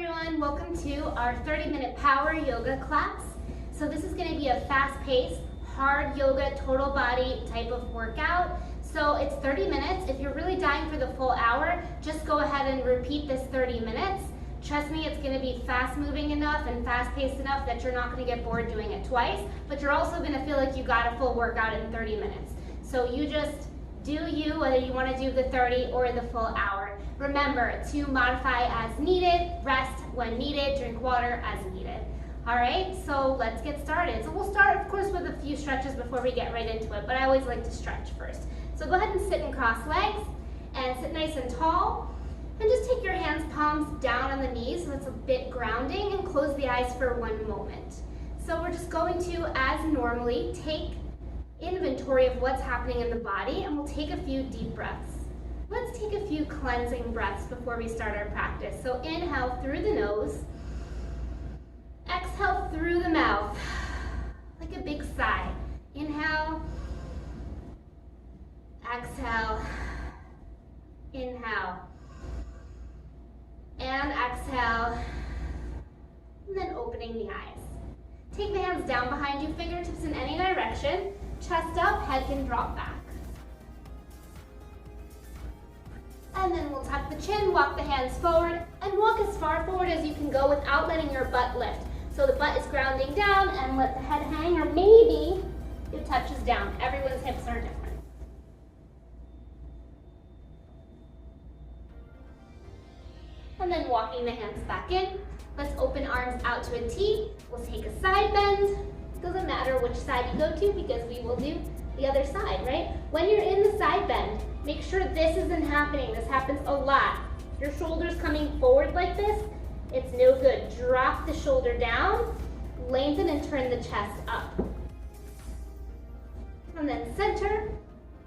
everyone, welcome to our 30-minute power yoga class. So this is going to be a fast-paced, hard yoga, total body type of workout. So it's 30 minutes. If you're really dying for the full hour, just go ahead and repeat this 30 minutes. Trust me, it's going to be fast-moving enough and fast-paced enough that you're not going to get bored doing it twice, but you're also going to feel like you got a full workout in 30 minutes. So you just do you, whether you want to do the 30 or the full hour. Remember to modify as needed, rest when needed, drink water as needed. All right, so let's get started. So we'll start, of course, with a few stretches before we get right into it, but I always like to stretch first. So go ahead and sit and cross legs and sit nice and tall. And just take your hands, palms down on the knees, so it's a bit grounding, and close the eyes for one moment. So we're just going to, as normally, take inventory of what's happening in the body, and we'll take a few deep breaths. Let's take a few cleansing breaths before we start our practice. So inhale through the nose, exhale through the mouth, like a big sigh. Inhale, exhale, inhale, and exhale, and then opening the eyes. Take the hands down behind you, fingertips in any direction, chest up, head can drop back. And then we'll tuck the chin, walk the hands forward, and walk as far forward as you can go without letting your butt lift. So the butt is grounding down, and let the head hang, or maybe it touches down. Everyone's hips are different. And then walking the hands back in. Let's open arms out to a T. We'll take a side bend. Doesn't matter which side you go to because we will do the other side, right? When you're in the side bend, make sure this isn't happening. This happens a lot. Your shoulders coming forward like this, it's no good. Drop the shoulder down, lengthen and turn the chest up. And then center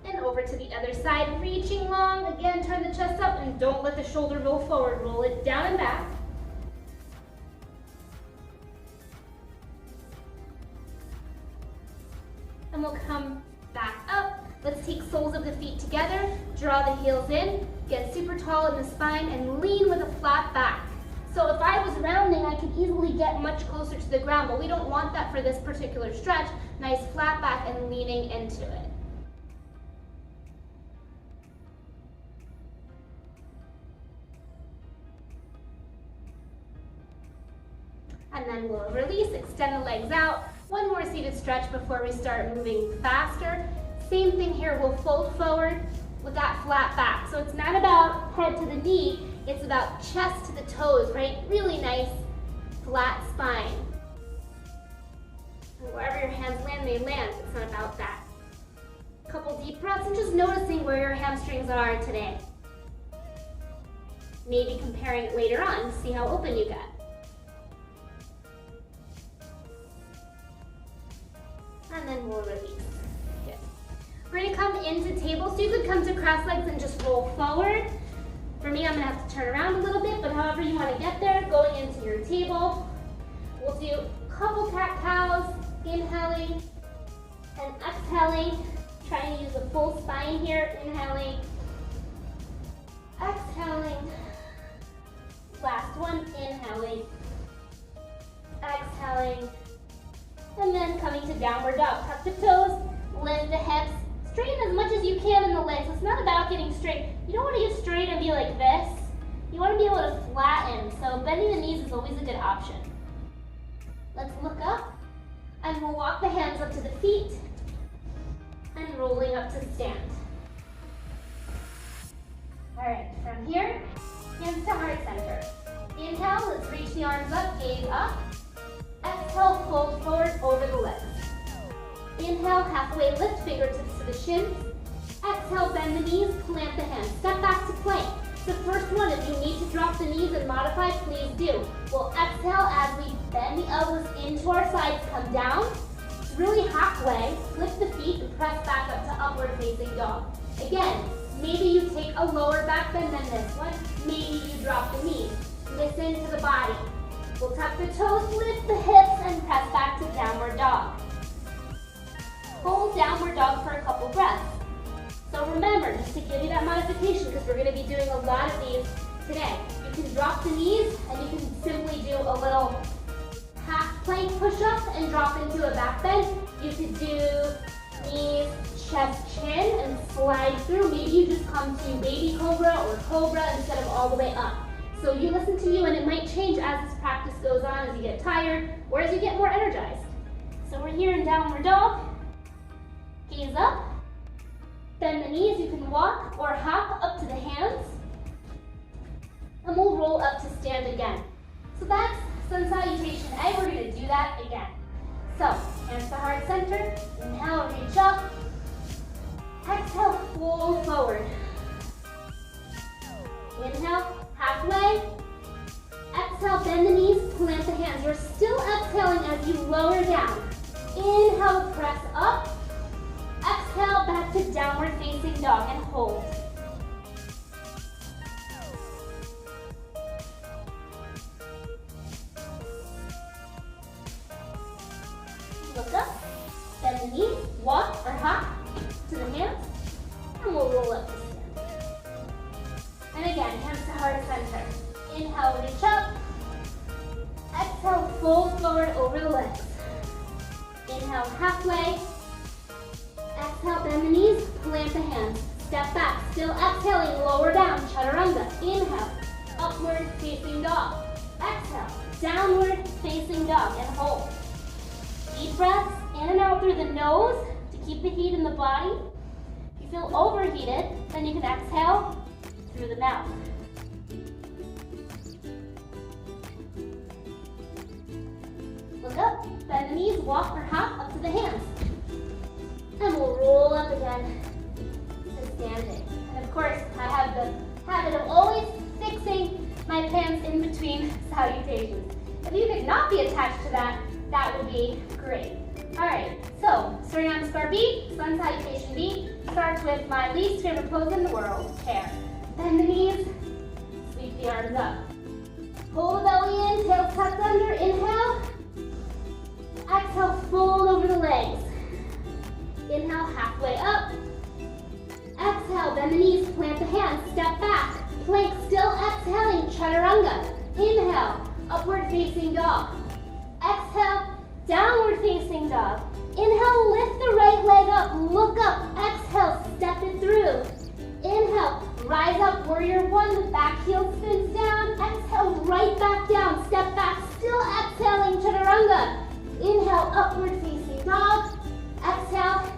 and over to the other side, reaching long. Again, turn the chest up and don't let the shoulder roll forward. Roll it down and back. And we'll come back up. Let's take soles of the feet together, draw the heels in, get super tall in the spine, and lean with a flat back. So if I was rounding, I could easily get much closer to the ground, but we don't want that for this particular stretch. Nice flat back and leaning into it. And then we'll release, extend the legs out. One more seated stretch before we start moving faster. Same thing here, we'll fold forward with that flat back. So it's not about head to the knee, it's about chest to the toes, right? Really nice, flat spine. And wherever your hands land, they land. It's not about that. A couple deep breaths and just noticing where your hamstrings are today. Maybe comparing it later on to see how open you get. And then we'll release. Good. We're going to come into table, so you could come to cross legs and just roll forward. For me, I'm going to have to turn around a little bit, but however you want to get there, going into your table. We'll do a couple cat-cows, inhaling and exhaling. Trying to use a full spine here, inhaling, exhaling. Last one, inhaling, exhaling. And then coming to downward dog. Tuck the toes, lift the hips, straighten as much as you can in the legs. It's not about getting straight. You don't want to get straight and be like this. You want to be able to flatten. So bending the knees is always a good option. Let's look up, and we'll walk the hands up to the feet, and rolling up to stand. All right, from here, hands to heart center. Inhale, let's reach the arms up, gaze up. Exhale, fold forward over the legs. Inhale, halfway lift, fingertips to the shins. Exhale, bend the knees, plant the hands. Step back to plank. The first one, if you need to drop the knees and modify, please do. We'll exhale as we bend the elbows into our sides, come down. Really halfway, lift the feet and press back up to upward facing dog. Again, maybe you take a lower back bend than this one. Maybe you drop the knees. Listen to the body. We'll tuck the toes, lift the hips, and press back to downward dog. Hold downward dog for a couple breaths. So remember, just to give you that modification, because we're going to be doing a lot of these today, you can drop the knees and you can and drop into a back bend. You could do knees, chest, chin, and slide through. Maybe you just come to baby cobra or cobra instead of all the way up. So you listen to you, and it might change as this practice goes on, as you get tired, or as you get more energized. So we're here in downward dog. Gaze up. Bend the knees. You can walk or hop up to the hands. And we'll roll up to stand again. So that's sun salutation A. We're going to do that again. So, hands to heart center. Inhale, reach up. Exhale, fold forward. Inhale, halfway. Exhale, bend the knees, plant the hands. You're still exhaling as you lower down. Inhale, press up. Exhale, back to downward facing dog and hold. Look up, bend the knees, walk or hop to the hands, and we'll roll up to stand. And again, hands to heart center. Inhale, reach up. Exhale, fold forward over the legs. Inhale, halfway. Exhale, bend the knees, plant the hands. Step back, still exhaling, lower down, chaturanga. Inhale, upward facing dog. Exhale, downward facing dog and hold. Deep breaths in and out through the nose to keep the heat in the body. If you feel overheated, then you can exhale through the mouth. Look up, bend the knees, walk or hop up to the hands. And we'll roll up again to standing. And of course, I have the habit of always fixing my hands in between salutations. If you could not be attached to that, that would be great. All right, so starting on square B, sun salutation B, starts with my least favorite pose in the world, chair. Bend the knees, sweep the arms up. Pull the belly in, tail tucked under, inhale. Exhale, fold over the legs. Inhale, halfway up. Exhale, bend the knees, plant the hands, step back. Plank, still exhaling, chaturanga. Inhale, upward facing dog. Exhale, downward facing dog. Inhale, lift the right leg up, look up. Exhale, step it through. Inhale, rise up, warrior one, the back heel spins down. Exhale, right back down, step back, still exhaling, chaturanga. Inhale, upward facing dog. Exhale,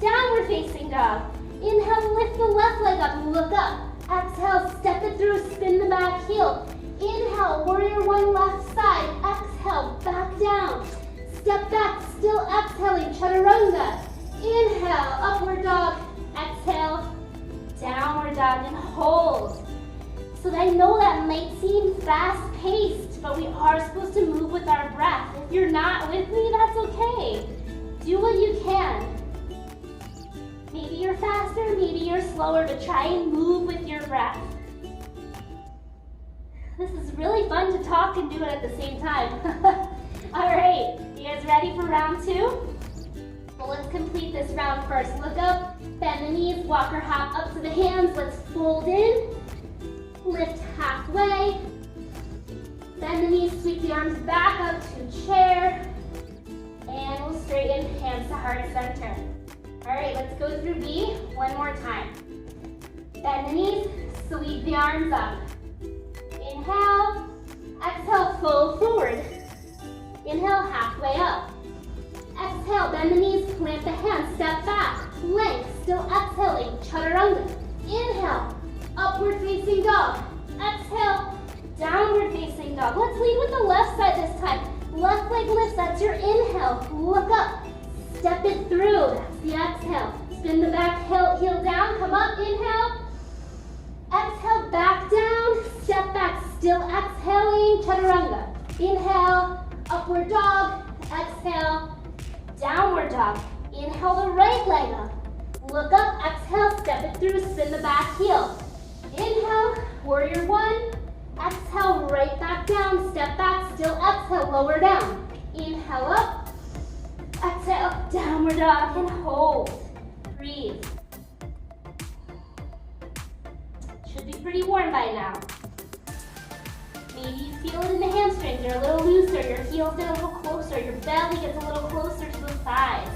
downward facing dog. Inhale, lift the left leg up, look up. Exhale, step it through, spin the back heel. Inhale, warrior one, left side. Exhale, back down. Step back, still exhaling, chaturanga. Inhale, upward dog. Exhale, downward dog and hold. So I know that might seem fast-paced, but we are supposed to move with our breath. If you're not with me, that's okay. Do what you can. Maybe you're faster, maybe you're slower, but try and move with your breath. This is really fun to talk and do it at the same time. All right, you guys ready for round two? Well, let's complete this round first. Look up, bend the knees, walk or hop up to the hands. Let's fold in, lift halfway. Bend the knees, sweep the arms back up to chair. And we'll straighten, hands to heart center. All right, let's go through B one more time. Bend the knees, sweep the arms up. Inhale, exhale, fold forward. Inhale, halfway up. Exhale, bend the knees, plant the hands, step back, plank, still exhaling, chaturanga. Inhale, upward facing dog. Exhale, downward facing dog. Let's lead with the left side this time. Left leg lifts, that's your inhale. Look up, step it through, that's the exhale. Spin the back heel down, come up, inhale. Exhale, back down, step back, still exhaling, chaturanga. Inhale, upward dog, exhale, downward dog. Inhale the right leg up. Look up, exhale, step it through, spin the back heel. Inhale, warrior one. Exhale, right back down, step back, still exhale, lower down. Inhale up, exhale, downward dog and hold. Breathe. Should be pretty warm by now. Maybe you feel it in the hamstrings You're a little looser, your heels get a little closer, your belly gets a little closer to the thighs.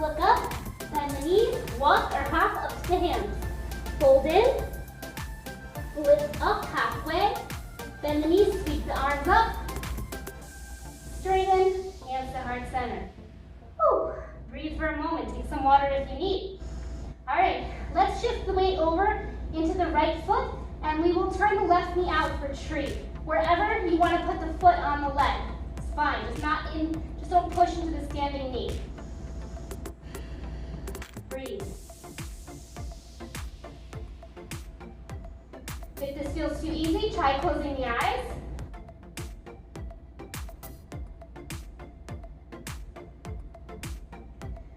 Look up, bend the knees, walk or hop up to hands. Fold in, lift up halfway, bend the knees, sweep the arms up, straighten, hands to heart center. Whew. Breathe for a moment, take some water if you need. All right, let's shift the weight over into the right foot, and we will turn the left knee out for tree. Wherever you want to put the foot on the leg, it's fine, just don't push into the standing knee. Breathe. If this feels too easy, try closing the eyes.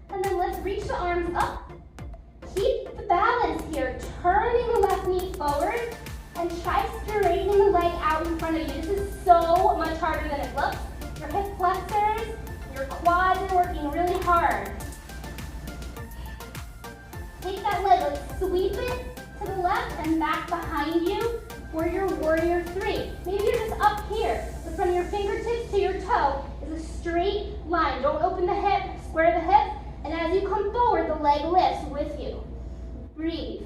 And then let's reach the arms up. Keep the balance here, turning the left knee forward and try straightening the leg out in front of you. This is so much harder than it looks. Your hip flexors, your quads are working really hard. Take that leg, sweep it to the left and back behind you for your warrior three. Maybe you're just up here, but from your fingertips to your toe is a straight line. Don't open the hip, square the hip, and as you come forward, the leg lifts with you. Breathe.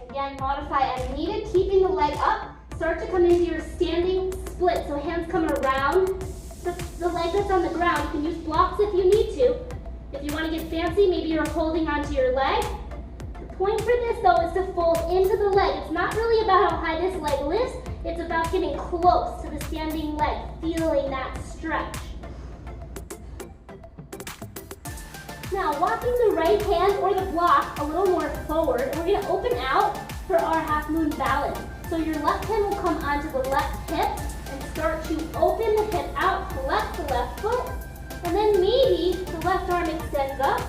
Again, modify as needed, keeping the leg up. Start to come into your standing split, so hands come around the leg that's on the ground. You can use blocks if you need to. If you want to get fancy, maybe you're holding onto your leg. The point for this, though, is to fold into the leg. It's not really about how high this leg lifts. It's about getting close to the standing leg, feeling that stretch. Now, walking the right hand or the block a little more forward, and we're going to open out for our half moon balance. So your left hand will come onto the left hip and start to open the hip out, flex the left foot, and then maybe the left arm extends up.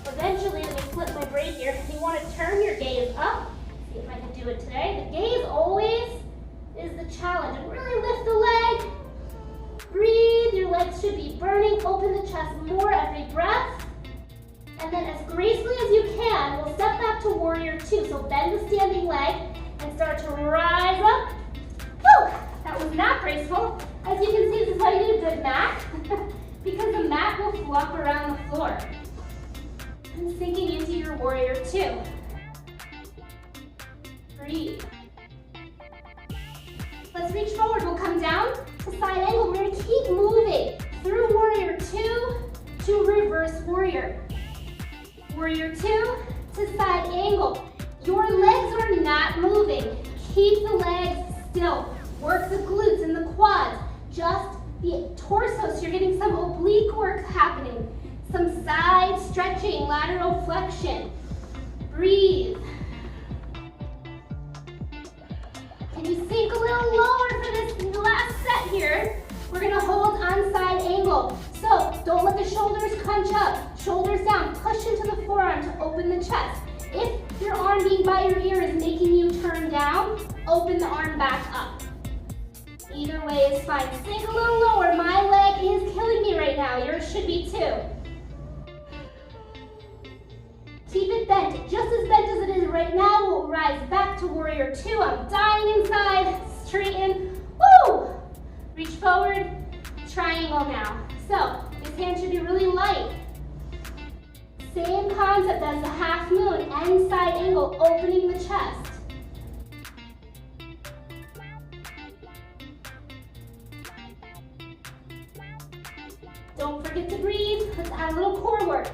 Eventually, let me flip my braid here. You want to turn your gaze up. See if I can do it today. The gaze always is the challenge. And really lift the leg. Breathe. Your legs should be burning. Open the chest more every breath. And then as gracefully as you can, we'll step back to warrior two. So bend the standing leg and start to rise up. Whew, that was not graceful. As you can see, this is how you need a good mat, because the mat will flop around the floor. And sinking into your warrior two. Breathe. Let's reach forward. We'll come down to side angle. We're going to keep moving through warrior two to reverse warrior. Warrior two to side angle. Your legs are not moving. Keep the legs still. Work the glutes and the quads. Just the torso, so you're getting some oblique work happening. Some side stretching, lateral flexion. Breathe. Can you sink a little lower for this last set here? We're gonna hold on side angle. So don't let the shoulders crunch up. Shoulders down, push into the forearm to open the chest. If your arm being by your ear is making you turn down, open the arm back up. Either way is fine. Sink a little lower. My leg is killing me right now. Yours should be too. Keep it bent, just as bent as it is right now. We'll rise back to warrior two. I'm dying inside. Straighten. Woo! Reach forward. Triangle now. So this hand should be really light. Same concept as the half moon and side angle, opening the chest. Don't forget to breathe. Let's add a little core work.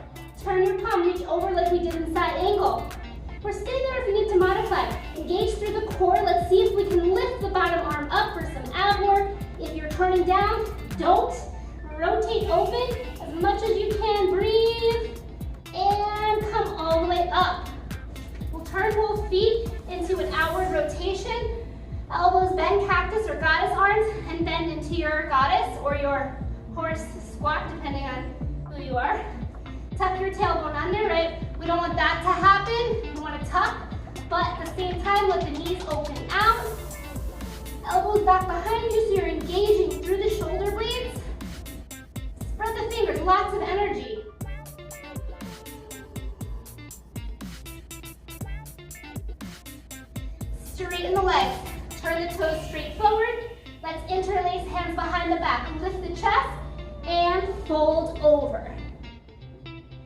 Turn your palm, reach over like we did in side angle. Or stay there if you need to modify. Engage through the core. Let's see if we can lift the bottom arm up for some ab work. If you're turning down, don't. Rotate open as much as you can. Breathe. And come all the way up. We'll turn both feet into an outward rotation. Elbows bend, cactus or goddess arms, and bend into your goddess or your horse squat, depending on who you are. Tuck your tailbone under, right? We don't want that to happen. We want to tuck, but at the same time, let the knees open out. Elbows back behind you so you're engaging through the shoulder blades. Spread the fingers, lots of energy. Straighten the legs. Turn the toes straight forward. Let's interlace hands behind the back. Lift the chest and fold over.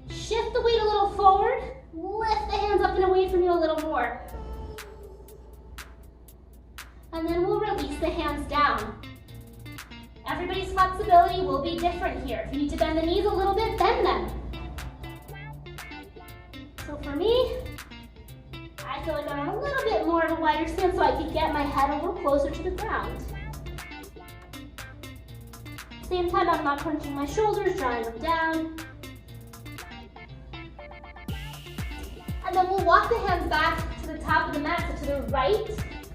Shift the weight a little forward. Lift the hands up and away from you a little more. And then we'll release the hands down. Everybody's flexibility will be different here. If you need to bend the knees a little bit, bend them. So for me, I feel like I'm on a little bit more of a wider stance so I can get my head a little closer to the ground. Same time, I'm not crunching my shoulders, drawing them down. And then we'll walk the hands back to the top of the mat, so to the right,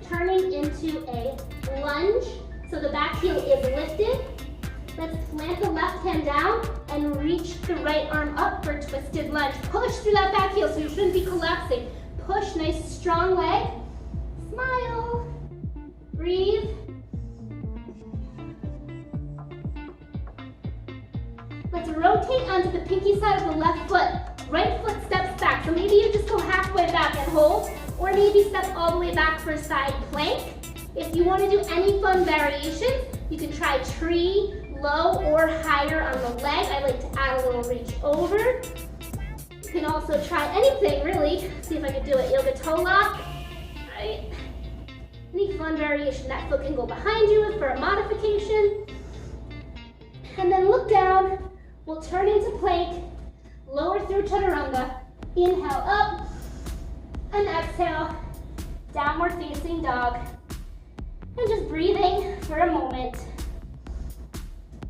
turning into a lunge. So the back heel is lifted. Let's plant the left hand down and reach the right arm up for twisted lunge. Push through that back heel, so you shouldn't be collapsing. Push, nice strong leg. Smile. Breathe. Let's rotate onto the pinky side of the left foot. Right foot steps back, so maybe you just go halfway back and hold, or maybe step all the way back for a side plank. If you want to do any fun variations, you can try tree, low, or higher on the leg. I like to add a little reach over. You can also try anything, really. See if I can do it. Yoga toe lock. Right. Any fun variation. That foot can go behind you for a modification. And then look down. We'll turn into plank. Lower through chaturanga. Inhale up. And exhale. Downward facing dog. And just breathing for a moment.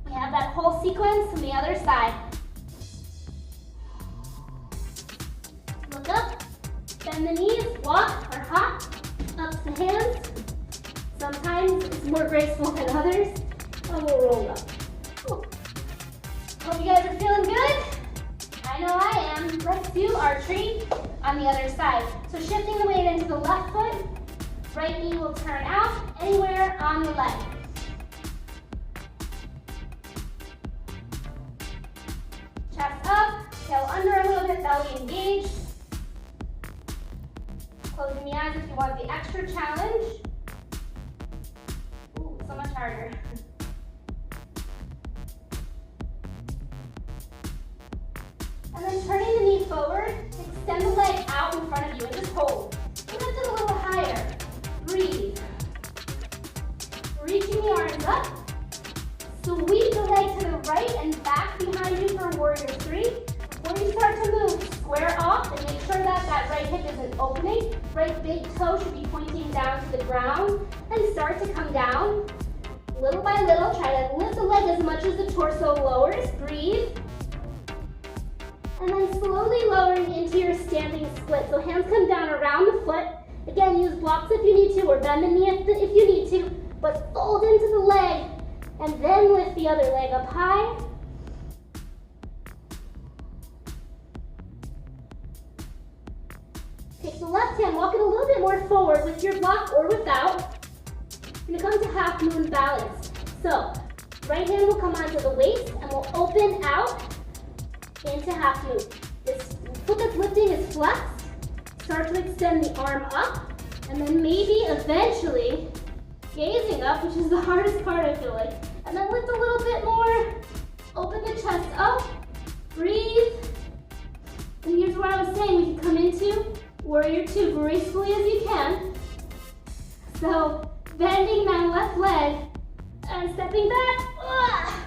We have that whole sequence on the other side. Look up, bend the knees, walk or hop, up the hands. Sometimes it's more graceful than others. And we'll roll up. Cool. Hope you guys are feeling good. I know I am. Let's do our tree on the other side. So shifting the weight into the left foot, right knee will turn out anywhere on the leg. Chest up, tail under a little bit, belly engaged. Closing the eyes if you want the extra challenge. Ooh, so much harder. And then turning the knee forward, extend the leg out in front of you and just hold. Lift it a little higher. Breathe. Reaching the arms up. Sweep the leg to the right and back behind you for warrior three. Before you start to move, square off and make sure that that right hip isn't opening. Right big toe should be pointing down to the ground and start to come down. Little by little, try to lift the leg as much as the torso lowers. Breathe. And then slowly lowering into your standing split. So hands come down around the foot. Again, use blocks if you need to, or bend the knee if you need to, but fold into the leg, and then lift the other leg up high. Take the left hand, walk it a little bit more forward with your block or without. You're gonna come to half moon balance. So, right hand will come onto the waist, and we'll open out into half moon. This foot that's lifting is flexed. Start to extend the arm up, and then maybe eventually gazing up, which is the hardest part I feel like. And then lift a little bit more, open the chest up, breathe. And here's where I was saying we can come into warrior two gracefully as you can. So bending that left leg and stepping back.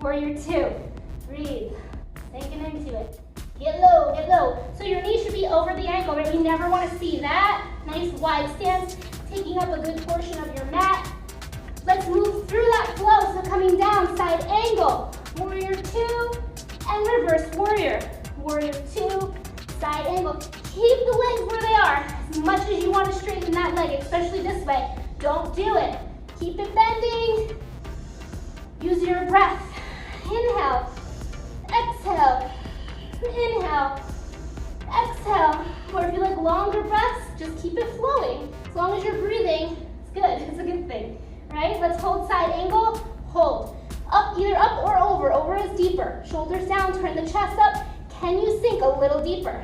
Warrior two, breathe, sinking into it. Get low, get low. So your knee should be over the ankle, right? We never want to see that. Nice wide stance, taking up a good portion of your mat. Let's move through that flow. So coming down, side angle, warrior two, and reverse warrior. Warrior two, side angle. Keep the legs where they are. As much as you want to straighten that leg, especially this way, don't do it. Keep it bending. Use your breath. Inhale, exhale. Inhale, exhale, or if you like longer breaths, just keep it flowing. As long as you're breathing, it's good, it's a good thing, right? Let's hold side angle, hold. Up, either up or over. Over is deeper. Shoulders down, turn the chest up. Can you sink a little deeper?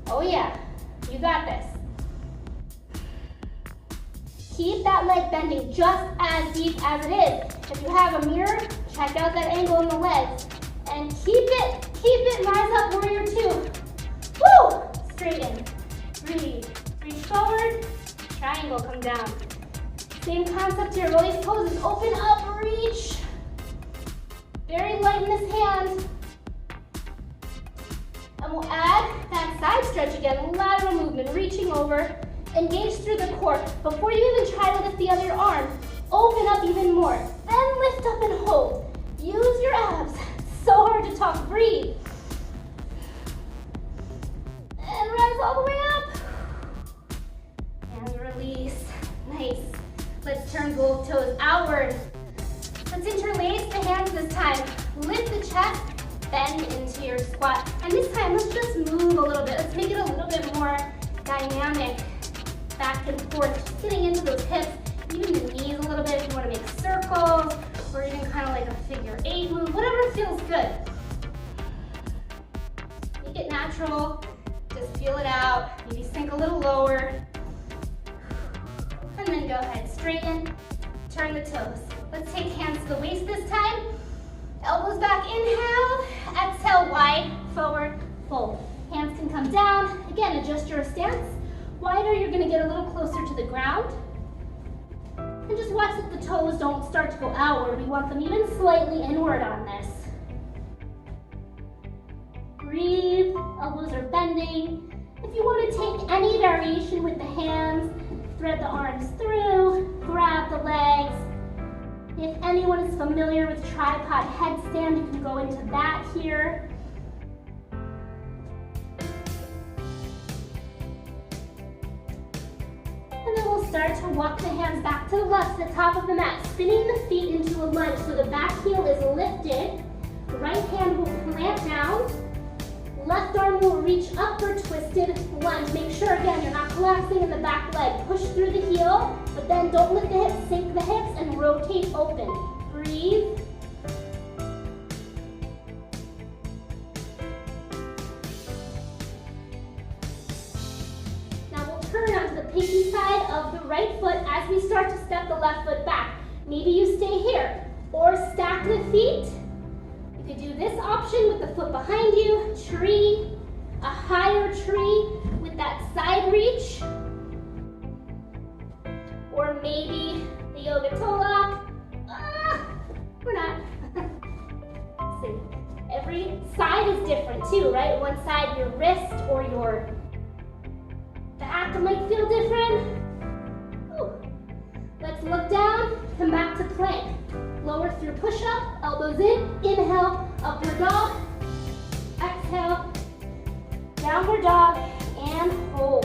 Oh yeah, you got this. Keep that leg bending just as deep as it is. If you have a mirror, check out that angle in the legs. And keep it, rise up, warrior two. Woo! Straighten, breathe, reach forward, triangle, come down. Same concept here, release poses, open up, reach. Very light in this hand. And we'll add that side stretch again, lateral movement, reaching over, engage through the core. Before you even try to lift the other arm, open up even more. Then lift up and hold. Use your abs. So hard to talk, breathe. And rise all the way up. And release, nice. Let's turn both toes outward. Let's interlace the hands this time. Lift the chest, bend into your squat. And this time, let's just move a little bit. Let's make it a little bit more dynamic. Back and forth, just getting into those hips, even the knees a little bit if you want to make circles, or even kind of like a figure 8 move, whatever feels good. Make it natural, just feel it out, maybe sink a little lower. And then go ahead, straighten, turn the toes. Let's take hands to the waist this time. Elbows back, inhale, exhale, wide, forward, fold. Hands can come down. Again, adjust your stance. Wider, you're gonna get a little closer to the ground. And just watch that the toes don't start to go outward. We want them even slightly inward on this. Breathe, elbows are bending. If you want to take any variation with the hands, thread the arms through, grab the legs. If anyone is familiar with tripod headstand, you can go into that here. And then we'll start to walk the hands back to the left, to the top of the mat, spinning the feet into a lunge so the back heel is lifted. Right hand will plant down. Left arm will reach up for twisted lunge. Make sure, again, you're not collapsing in the back leg. Push through the heel, but then don't lift the hips, sink the hips, and rotate open. Breathe. Now we'll turn onto the pinky side of the right foot as we start to step the left foot back. Maybe you stay here, or stack the feet. You could do this option with the foot behind you, tree, a higher tree with that side reach, or maybe the yoga toe lock. We're not. See, every side is different too, right? One side, your wrist or your back might feel different. Ooh. Let's look down, come back to plank. Lower through push-up, elbows in, inhale, upward dog, exhale, downward dog, and hold.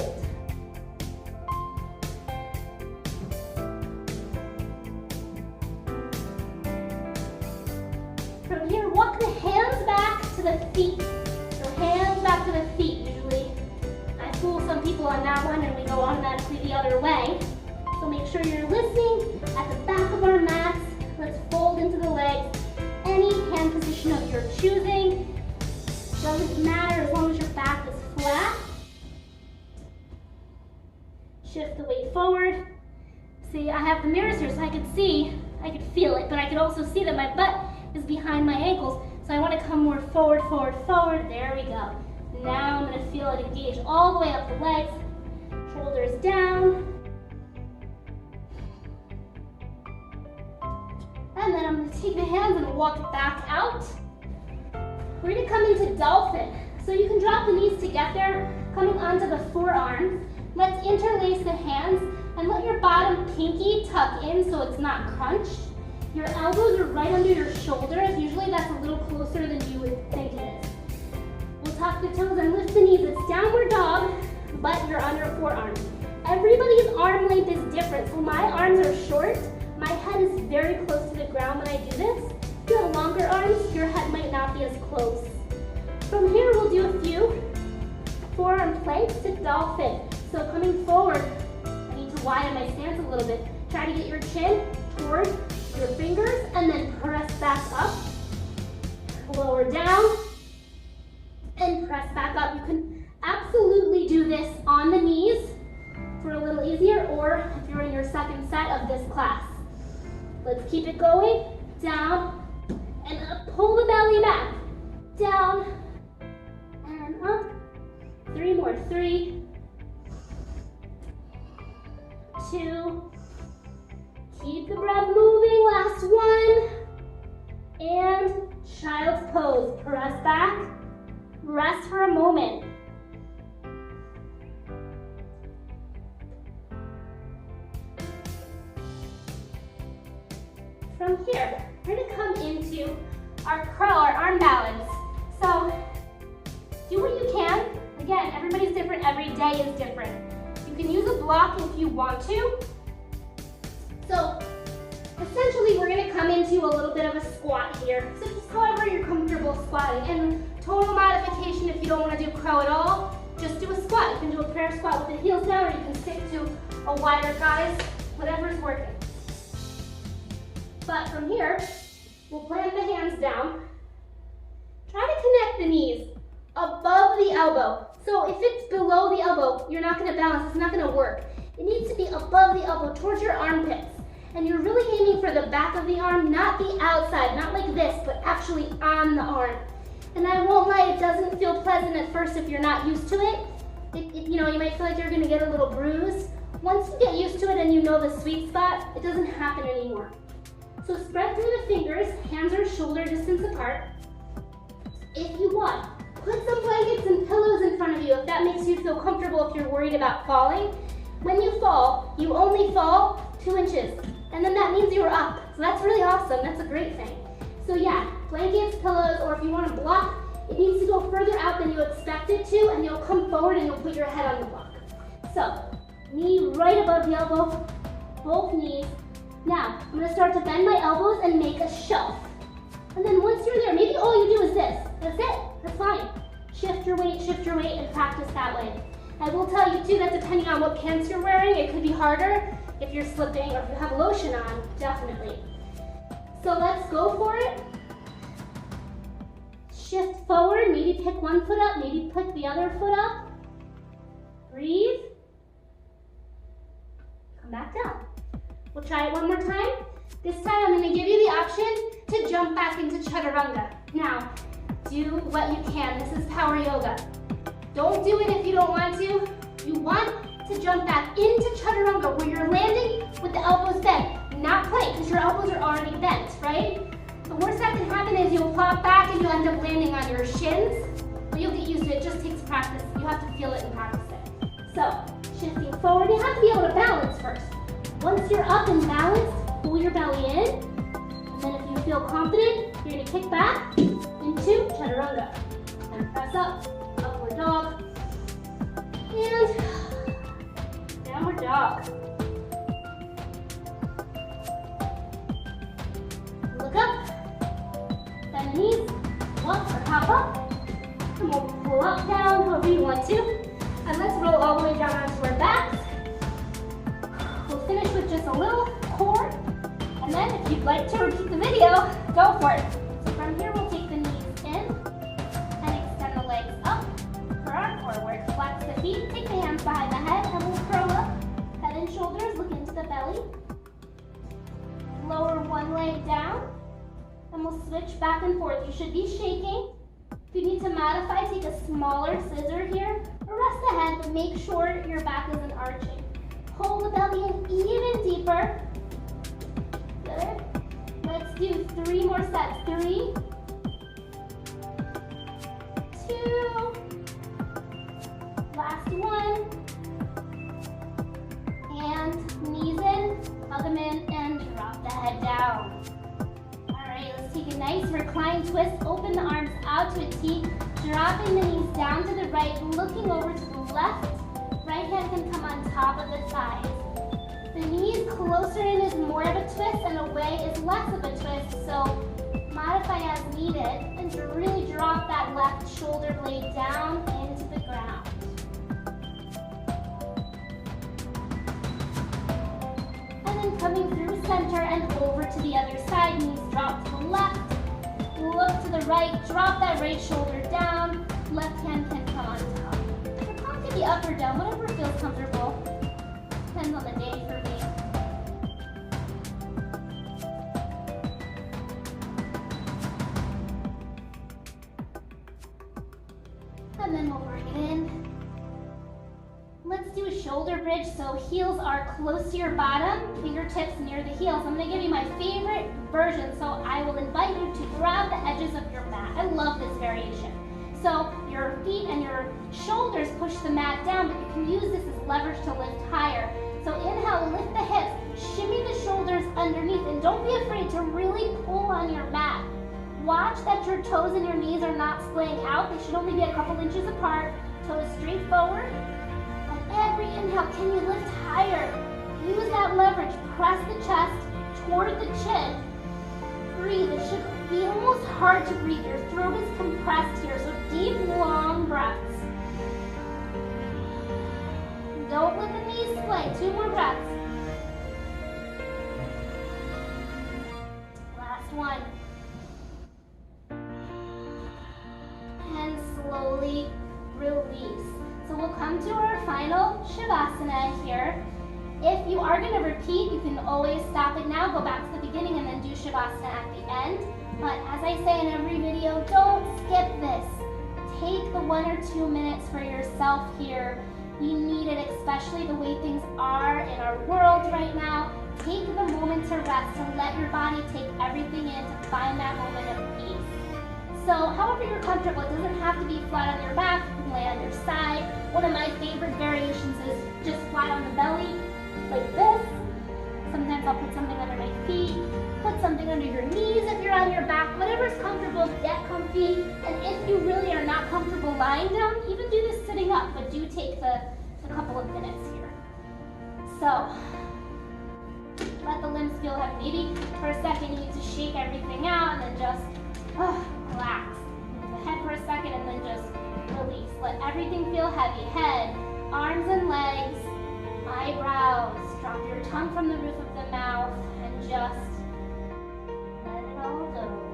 From here, walk the hands back to the feet. So hands back to the feet. Usually, I fool some people on that one and we go automatically the other way. So make sure you're listening at the back of our mats. Let's fold into the legs. Any hand position of your choosing. Doesn't matter as long as your back is flat. Shift the weight forward. See, I have the mirrors here so I could see, I could feel it, but I could also see that my butt is behind my ankles. So I want to come more forward, forward, forward. There we go. Now I'm going to feel it engage all the way up the legs. Shoulders down. And then I'm going to take the hands and walk it back out. We're going to come into dolphin. So you can drop the knees to get there, coming onto the forearms. Let's interlace the hands and let your bottom pinky tuck in so it's not crunched. Your elbows are right under your shoulders. Usually that's a little closer than you would think it is. We'll tuck the toes and lift the knees. It's downward dog, but you're under forearms. Everybody's arm length is different. So my arms are short. My head is very close to the ground when I do this. If you have longer arms, your head might not be as close. From here, we'll do a few forearm planks to dolphin. So coming forward, I need to widen my stance a little bit. Try to get your chin towards your fingers and then press back up. Lower down and press back up. You can absolutely do this on the knees for a little easier, or if you're in your your second set of this class. Let's keep it going. Down and up. Pull the belly back. Down and up. 3 more. 3, 2. Keep the breath moving. Last one. And child's pose. Press back. Rest for a moment. From here, we're going to come into our curl, our arm balance. So do what you can. Again, everybody's different. Every day is different. You can use a block if you want to. So essentially, we're going to come into a little bit of a squat here. So just however you're comfortable squatting. And total modification, if you don't want to do crow at all, just do a squat. You can do a prayer squat with the heels down, or you can stick to a wider thighs, whatever's working. But from here, we'll plant the hands down. Try to connect the knees above the elbow. So if it's below the elbow, you're not going to balance. It's not going to work. It needs to be above the elbow, towards your armpits. And you're really aiming for the back of the arm, not the outside, not like this, but actually on the arm. And I won't lie, it doesn't feel pleasant at first if you're not used to it. You might feel like you're going to get a little bruise. Once you get used to it and you know the sweet spot, it doesn't happen anymore. So spread through the fingers, hands are shoulder distance apart. If you want, put some blankets and pillows in front of you if that makes you feel comfortable if you're worried about falling. When you fall, you only fall 2 inches, and then that means you're up. So that's really awesome, that's a great thing. So yeah, blankets, pillows, or if you want to block, it needs to go further out than you expect it to, and you'll come forward and you'll put your head on the block. So, knee right above the elbow, both knees. Now, I'm going to start to bend my elbows and make a shelf. And then once you're there, maybe all you do is this. That's it. That's fine. Shift your weight, and practice that way. I will tell you too that depending on what pants you're wearing, it could be harder if you're slipping or if you have lotion on, definitely. So let's go for it. Shift forward, maybe pick one foot up, maybe pick the other foot up. Breathe. Come back down. We'll try it one more time. This time I'm going to give you the option to jump back into chaturanga. Now, do what you can. This is power yoga. Don't do it if you don't want to. You want to jump back into chaturanga where you're landing with the elbows bent, not plank because your elbows are already bent, right? The worst that can happen is you'll pop back and you'll end up landing on your shins, but you'll get used to it. It just takes practice. You have to feel it and practice it. So, shifting forward, you have to be able to balance first. Once you're up and balanced, pull your belly in, and then if you feel confident, you're going to kick back into chaturanga. And press up, upward dog, and downward dog. Look up, bend the knees, walk or hop up, and we'll pull up, down, however you want to. And let's roll all the way down onto our backs. We'll finish with just a little core, and then if you'd like to repeat the video, go for it. So from here, we'll take the knees in and extend the legs up for our core work. Flex the feet, take the hands behind the head, and we'll curl up. Head and shoulders, look into the belly. Lower one leg down, and we'll switch back and forth. You should be shaking. If you need to modify, take a smaller scissor here, or rest the head, but make sure your back isn't arching. Pull the belly in even deeper. Good. Let's do 3 more sets. 3, 2, last one. And knees in, hug them in, and drop the head down. All right, let's take a nice reclined twist. Open the arms out to a T, dropping the knees down to the right, looking over to the left. Right hand can come on top of the thighs. The knees closer in is more of a twist, and away is less of a twist, so modify as needed, and to really drop that left shoulder blade down into the ground. And then coming through center and over to the other side, knees drop to the left, look to the right, drop that right shoulder down, left hand can come on top. Your palm can be up or down, whatever feels comfortable. Depends on the day for me. and then we'll bring it in. Let's do a shoulder bridge, so heels are close to your bottom, fingertips near the heels. I'm gonna give you my favorite version, so I will invite you to grab the edges of your mat. I love this variation. So your feet and your shoulders push the mat down, but you can use this as leverage to lift higher. So inhale, lift the hips, shimmy the shoulders underneath, and don't be afraid to really pull on your mat. Watch that your toes and your knees are not splaying out. They should only be a couple inches apart. Toes straight forward. And every inhale, can you lift higher? Use that leverage. Press the chest toward the chin. Breathe. It should be almost hard to breathe. Your throat is compressed here, so deep, long breaths. Don't let the knees splay. 2 more breaths. Last one. And slowly release. So we'll come to our final Shavasana here. If you are going to repeat, you can always stop it now, go back to the beginning, and then do Shavasana at the end. But as I say in every video, don't skip this. Take the 1 or 2 minutes for yourself here. You need it, especially the way things are in our world right now. Take the moment to rest, to let your body take everything in, to find that moment of peace. So however you're comfortable, it doesn't have to be flat on your back. You can lay on your side. One of my favorite variations is just flat on the belly, like this. Sometimes I'll put something under my feet. Put something under your knees if you're on your back. Whatever's comfortable, get comfy. And if you really are not comfortable lying down, even do this sitting up, but do take the couple of minutes here. So let the limbs feel heavy. Maybe for a second you need to shake everything out and then just relax. Move the head for a second and then just release. Let everything feel heavy. Head, arms and legs, eyebrows. Drop your tongue from the roof of the mouth and just let it all go.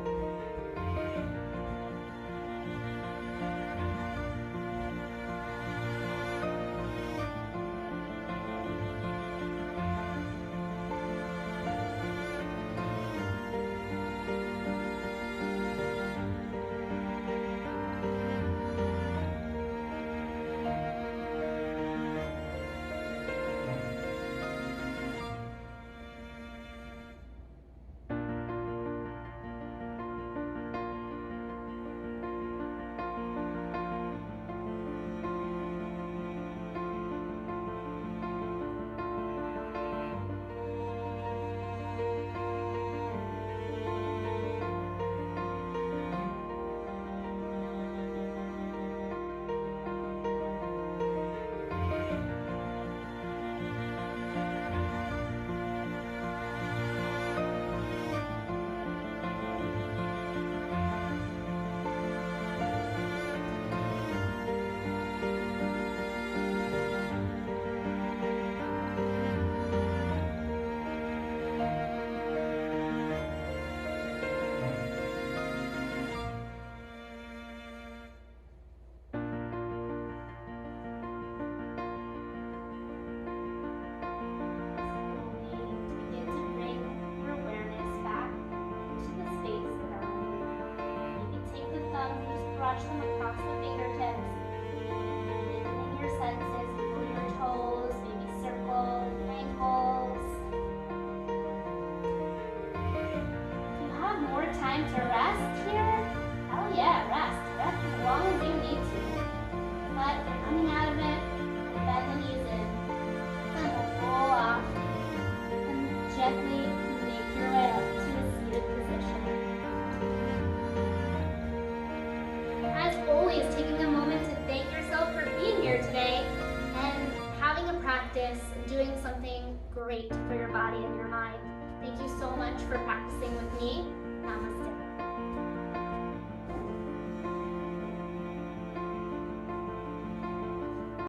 Brush them across the fingertips. In your senses, wiggle your toes, maybe circles, ankles. If you have more time to rest here, hell yeah, rest. Rest as long as you need to. But if you're coming out of it, bend the knees in. And we'll roll off. And gently make your way up to a seated position. As always, taking a moment to thank yourself for being here today and having a practice and doing something great for your body and your mind. Thank you so much for practicing with me. Namaste.